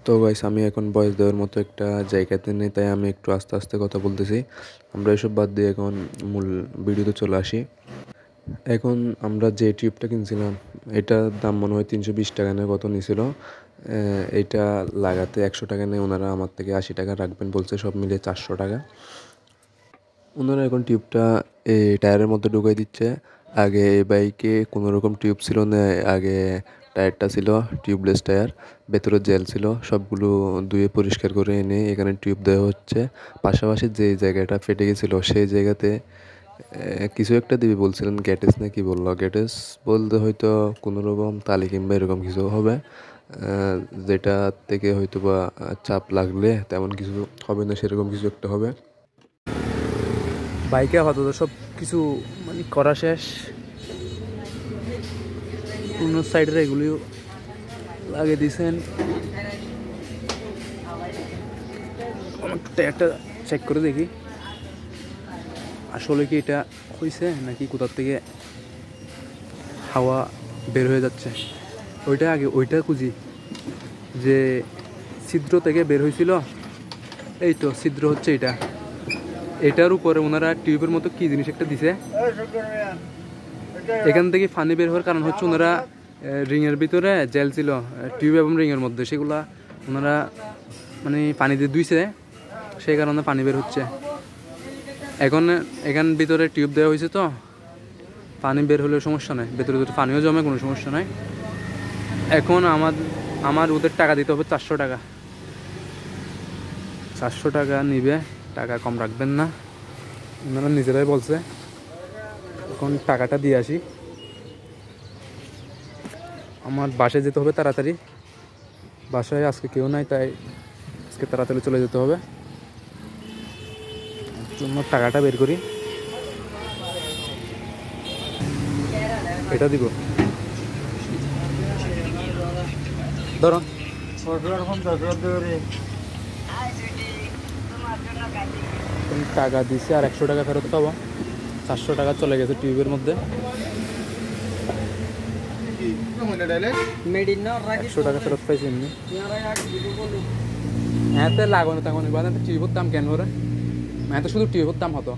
তো গাইস, আমি এখন ভয়েস দেওয়ার মতো একটা জায়গাতে নেই, তাই আমি একটু আস্তে আস্তে কথা বলতেছি। আমরা এসব বাদ দিয়ে এখন মূল ভিডিওতে চলে আসি। এখন আমরা যে টিউবটা কিনছিলাম, এটার দাম মনে হয় 320 টাকা নিয়ে কত নিয়েছিল। এটা লাগাতে 100 টাকা নেই, ওনারা আমার থেকে 80 টাকা রাখবেন বলছে, সব মিলিয়ে 400 টাকা। ওনারা এখন টিউবটা এই টায়ারের মধ্যে ঢুকাই দিচ্ছে। আগে এই বাইকে কোনো রকম টিউব ছিল না, আগে টায়ারটা ছিল টিউবলেস টায়ার, ভেতরে জেল ছিল, সবগুলো ধুয়ে পরিষ্কার করে এনে এখানে টিউব দেওয়া হচ্ছে। পাশাপাশি যে জায়গাটা ফেটে গেছিলো সেই জায়গাতে কিছু একটা দিবি বলছিলেন, গ্যাটেস না কি বললো, গ্যাটেস বলতে হয়তো কোনো রকম তালি কিংবা এরকম কিছু হবে, যেটা থেকে হয়তো বা চাপ লাগলে তেমন কিছু হবে না, সেরকম কিছু একটা হবে। বাইকে আপাতত সব কিছু মানে করা শেষ। অন্য সাইডের এগুলিও লাগিয়ে দিয়েছেন। একটা চেক করে দেখি আসলে কি এটা হয়েছে নাকি কোথার থেকে হাওয়া বের হয়ে যাচ্ছে। ওইটা খুঁজি যে ছিদ্র থেকে বের হয়েছিল। এই তো ছিদ্র হচ্ছে এটা। এটার উপরে ওনারা টিউবের মতো কি জিনিস একটা দিছে। এখান থেকে পানি বের হওয়ার কারণ হচ্ছে ওনারা রিংয়ের ভিতরে জেল ছিল টিউব এবং রিংয়ের মধ্যে, সেগুলা ওনারা মানে পানি দিয়ে ধুইছে, সেই কারণে পানি বের হচ্ছে। এখান ভিতরে টিউব দেওয়া হয়েছে, তো পানি বের হলেও সমস্যা নাই, ভেতরে যদি পানিও জমে কোনো সমস্যা নাই। এখন আমার ওদের টাকা দিতে হবে 400 টাকা। 400 টাকা নিবে, টাকা কম রাখবেন না, ওনারা নিজেরাই বলছে। এখন টাকাটা দিয়ে আসি। আমার বাসায় যেতে হবে তাড়াতাড়ি, বাসায় আজকে কেউ নাই, তাই আজকে তাড়াতাড়ি চলে যেতে হবে। জন্য টাকাটা বের করি, এটা দিব। ধরো টাকা দিছে আর 100 টাকা ফেরত পাবো। 400 টাকা চলে গেছে টিউবের মধ্যে। 100 টাকা ফেরত পাইছি এমনি। হ্যাঁ, তো লাগানো তখন টিউবের দাম কেন ওরা? হ্যাঁ, তো শুধু টিউবের দাম হতো,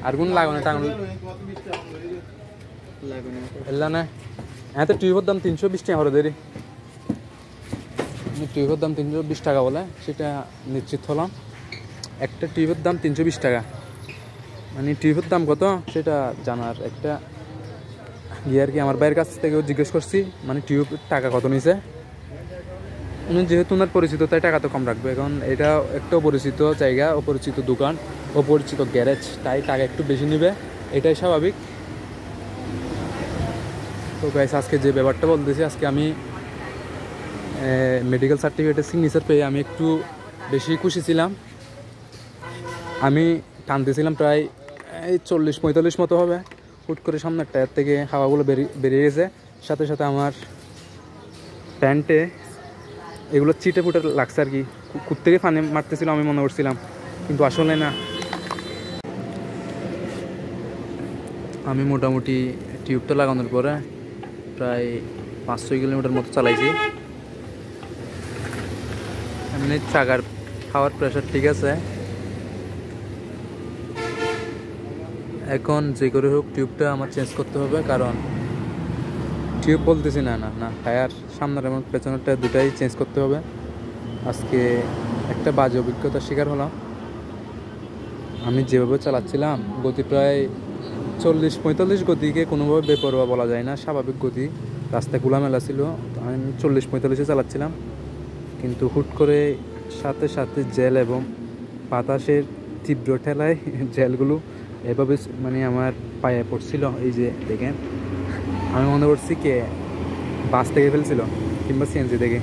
আর কোন লাগানো টাকা এলা না। হ্যাঁ, তো টিউবের দাম 320 টাকা করে দেরি। টিউবের দাম 320 টাকা বলে, সেটা নিশ্চিত হলাম। একটা টিউবের দাম 320 টাকা, মানে টিউবের দাম কত সেটা জানার একটা ইয়ে আর কি। আমার ভাইয়ের কাছ থেকেও জিজ্ঞেস করছি, মানে টিউবের টাকা কত নিছে। উনি যেহেতু ওনার পরিচিত, তাই টাকা তো কম রাখবে। এখন এটা একটা অপরিচিত জায়গা, অপরিচিত দোকান, অপরিচিত গ্যারেজ, তাই টাকা একটু বেশি নেবে, এটাই স্বাভাবিক। তো গাইস, আজকে যে ব্যাপারটা বলতেছি, আজকে আমি মেডিকেল সার্টিফিকেটের সিগনেচার পেয়ে আমি একটু বেশি খুশি ছিলাম। আমি টানতেছিলাম প্রায় 40-45 মতো হবে। হুট করে সামনের টায়ার থেকে হাওয়াগুলো বেরিয়ে গেছে, সাথে সাথে আমার প্যান্টে এগুলো চিটে ফুটে লাগছে আর কি। থেকে পানি মারতেছিল আমি মনে করছিলাম, কিন্তু আসলে না। আমি মোটামুটি টিউবটা লাগানোর পরে প্রায় 500 কিলোমিটার মতো চালাইছি। এমনি চাকার হাওয়ার প্রেশার ঠিক আছে। এখন যে করে হোক টিউবটা আমার চেঞ্জ করতে হবে, কারণ টিউব বলতেছি না না না টায়ার সামনের এবং পেছনেরটা দুটাই চেঞ্জ করতে হবে। আজকে একটা বাজে অভিজ্ঞতার শিকার হলাম। আমি যেভাবে চালাচ্ছিলাম, গতি প্রায় 40-45 গতিকে কোনোভাবে বেপরোয়া বলা যায় না, স্বাভাবিক গতি। রাস্তায় খোলামেলা ছিল, আমি 40-45-এ চালাচ্ছিলাম, কিন্তু হুট করে সাথে সাথে জেল এবং বাতাসের তীব্র ঠেলায় জেলগুলো এভাবে মানে আমার পায়ে পড়ছিল। এই যে দেখেন, আমি মনে করছি কে বাস থেকে ফেলছিল কিংবা সিএনজি থেকে।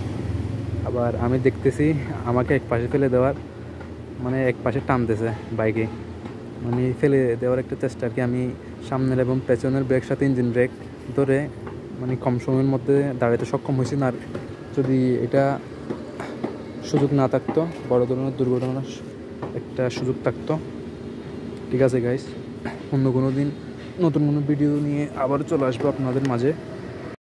আবার আমি দেখতেছি আমাকে এক পাশে ফেলে দেওয়ার, মানে এক পাশে টানতেছে বাইকে, মানে ফেলে দেওয়ার একটা চেষ্টা আর কি। আমি সামনের এবং পেছনের ব্রেক সাথে ইঞ্জিন ব্রেক ধরে মানে কম সময়ের মধ্যে দাঁড়াতে সক্ষম হয়েছি না। আর যদি এটা সুযোগ না থাকতো, বড় ধরনের দুর্ঘটনার একটা সুযোগ থাকতো। ঠিক আছে গাইস, অন্য কোনো দিন নতুন কোনো ভিডিও নিয়ে আবার চলে আসবো আপনাদের মাঝে।